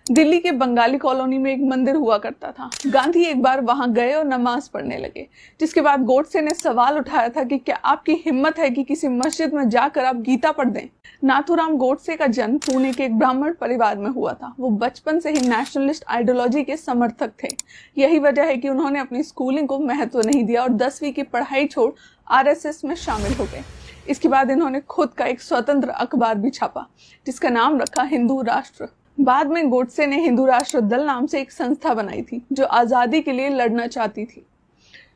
दिल्ली के बंगाली कॉलोनी में एक मंदिर हुआ करता था। गांधी एक बार वहां गए और नमाज पढ़ने लगे, जिसके बाद गोडसे ने सवाल उठाया था कि क्या आपकी हिम्मत है कि किसी मस्जिद में जाकर आप गीता पढ़ दें। नाथूराम गोडसे का जन्म पुणे के एक ब्राह्मण परिवार में हुआ था। वो बचपन से ही नेशनलिस्ट आइडियोलॉजी के समर्थक थे। यही वजह है कि उन्होंने अपनी स्कूलिंग को महत्व नहीं दिया और 10वीं की पढ़ाई छोड़ आरएसएस में शामिल हो गए। इसके बाद इन्होंने खुद का एक स्वतंत्र अखबार भी छापा, जिसका नाम रखा हिंदू राष्ट्र। बाद में गोडसे ने हिंदू राष्ट्र दल नाम से एक संस्था बनाई थी, जो आजादी के लिए लड़ना चाहती थी।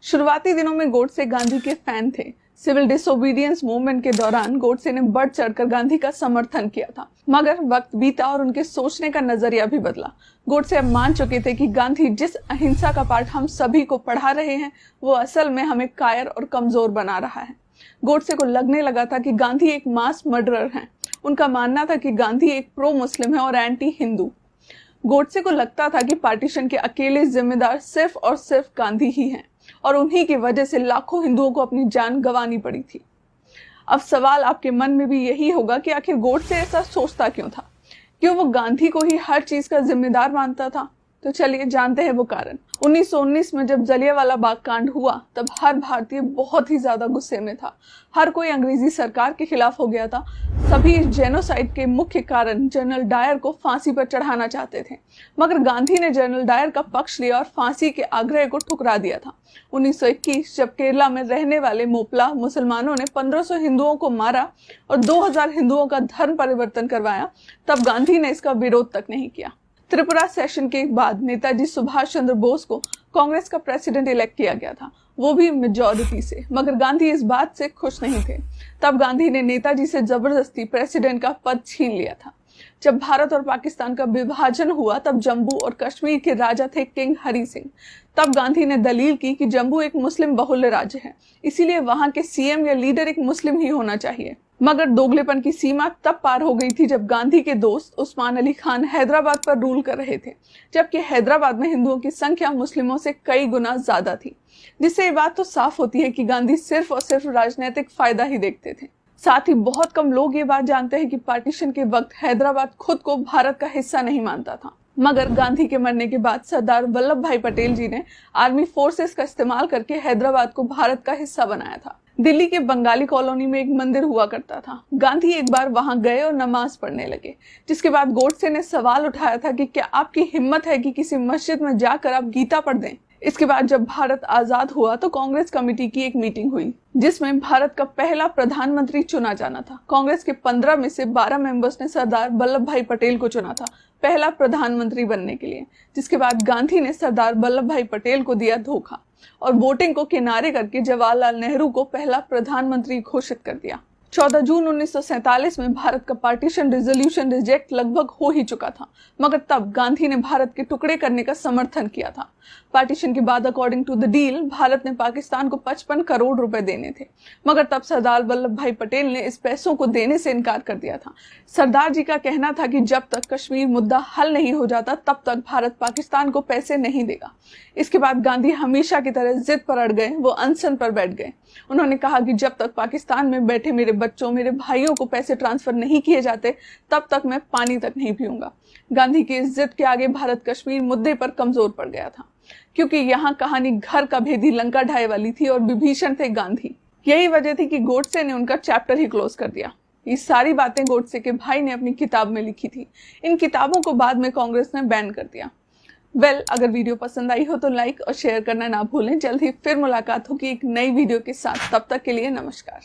शुरुआती दिनों में गोडसे गांधी के फैन थे। सिविल डिसोबीडियंस मूवमेंट के दौरान गोडसे ने बढ़ चढ़कर गांधी का समर्थन किया था, मगर वक्त बीता और उनके सोचने का नजरिया भी बदला। गोडसे अब मान चुके थे कि गांधी जिस अहिंसा का पाठ हम सभी को पढ़ा रहे हैं, वो असल में हमें कायर और कमजोर बना रहा है। गोडसे को लगने लगा था कि गांधी एक मास मर्डरर हैं। उनका मानना था कि गांधी एक प्रो मुस्लिम है और एंटी हिंदू। गोडसे को लगता था कि पार्टीशन के अकेले जिम्मेदार सिर्फ और सिर्फ गांधी ही हैं और उन्हीं की वजह से लाखों हिंदुओं को अपनी जान गंवानी पड़ी थी। अब सवाल आपके मन में भी यही होगा कि आखिर गोडसे ऐसा सोचता क्यों था? क्यों वो गांधी को ही हर चीज का जिम्मेदार मानता था? तो चलिए जानते हैं वो कारण। 1919 में जब जलियांवाला बाग कांड हुआ, तब हर भारतीय बहुत ही ज्यादा गुस्से में था। हर कोई अंग्रेजी सरकार के खिलाफ हो गया था। सभी इस जेनोसाइड के मुख्य कारण जनरल डायर को फांसी पर चढ़ाना चाहते थे, मगर गांधी ने जनरल डायर का पक्ष लिया और फांसी के आग्रह को ठुकरा दिया था। 1921 जब केरला में रहने वाले मोपला मुसलमानों ने 1500 हिंदुओं को मारा और 2000 हिंदुओं का धर्म परिवर्तन करवाया, तब गांधी ने इसका विरोध तक नहीं किया। त्रिपुरा सेशन के बाद नेताजी सुभाष चंद्र बोस को कांग्रेस का प्रेसिडेंट इलेक्ट किया गया था, वो भी मेजॉरिटी से, मगर गांधी इस बात से खुश नहीं थे। तब गांधी ने नेताजी से जबरदस्ती प्रेसिडेंट का पद छीन लिया था। जब भारत और पाकिस्तान का विभाजन हुआ, तब जम्मू और कश्मीर के राजा थे किंग हरि सिंह। तब गांधी ने दलील की कि जम्मू एक मुस्लिम बहुल्य राज्य है, इसीलिए वहां के सीएम या लीडर एक मुस्लिम ही होना चाहिए। मगर दोगलेपन की सीमा तब पार हो गई थी जब गांधी के दोस्त उस्मान अली खान हैदराबाद पर रूल कर रहे थे, जबकि हैदराबाद में हिंदुओं की संख्या मुस्लिमों से कई गुना ज्यादा थी, जिससे ये बात तो साफ होती है कि गांधी सिर्फ और सिर्फ राजनीतिक फायदा ही देखते थे। साथ ही बहुत कम लोग ये बात जानते हैं कि पार्टीशन के वक्त हैदराबाद खुद को भारत का हिस्सा नहीं मानता था, मगर गांधी के मरने के बाद सरदार वल्लभ भाई पटेल जी ने आर्मी फोर्सेस का इस्तेमाल करके हैदराबाद को भारत का हिस्सा बनाया था। दिल्ली के बंगाली कॉलोनी में एक मंदिर हुआ करता था। गांधी एक बार वहां गए और नमाज पढ़ने लगे, जिसके बाद गोडसे ने सवाल उठाया था कि क्या आपकी हिम्मत है कि किसी मस्जिद में जाकर आप गीता पढ़ दें। इसके बाद जब भारत आजाद हुआ तो कांग्रेस कमेटी की एक मीटिंग हुई, जिसमें भारत का पहला प्रधानमंत्री चुना जाना था। कांग्रेस के 15 में से 12 मेंबर्स ने सरदार वल्लभ भाई पटेल को चुना था पहला प्रधानमंत्री बनने के लिए, जिसके बाद गांधी ने सरदार वल्लभ भाई पटेल को दिया धोखा और वोटिंग को किनारे करके जवाहरलाल नेहरू को पहला प्रधानमंत्री घोषित कर दिया। 14 जून 1947 में भारत का पार्टीशन रेजोल्यूशन रिजेक्ट लगभग हो ही चुका था, मगर तब गांधी ने भारत के टुकड़े करने का समर्थन किया था। पार्टीशन के बाद according to the deal Bharat ने पाकिस्तान को 55 करोड़ रुपए देने थे, मगर तब सरदार वल्लभ भाई पटेल ने इस पैसों को देने से इनकार कर दिया था। सरदार जी का कहना था कि जब तक कश्मीर मुद्दा हल नहीं हो जाता, तब तक भारत पाकिस्तान को पैसे नहीं देगा। इसके बाद गांधी हमेशा की तरह जिद पर अड़ गए। वो अनशन पर बैठ गए। उन्होंने कहा कि जब तक पाकिस्तान में बैठे मेरे बच्चों, मेरे भाइयों को पैसे ट्रांसफर नहीं किए जाते, तब तक मैं पानी तक नहीं पीऊंगा। गांधी की इस जिद के आगे भारत कश्मीर मुद्दे पर कमजोर पड़ गया था, क्योंकि यहाँ कहानी घर का भेदी लंका ढाई वाली थी और विभीषण थे गांधी। यही वजह थी कि गोडसे ने उनका चैप्टर ही क्लोज कर दिया। ये सारी बातें गोडसे के भाई ने अपनी किताब में लिखी थी। इन किताबों को बाद में कांग्रेस ने बैन कर दिया। अगर वीडियो पसंद आई हो तो लाइक और शेयर करना ना भूलें। जल्द ही फिर मुलाकात होगी एक नई वीडियो के साथ। तब तक के लिए नमस्कार।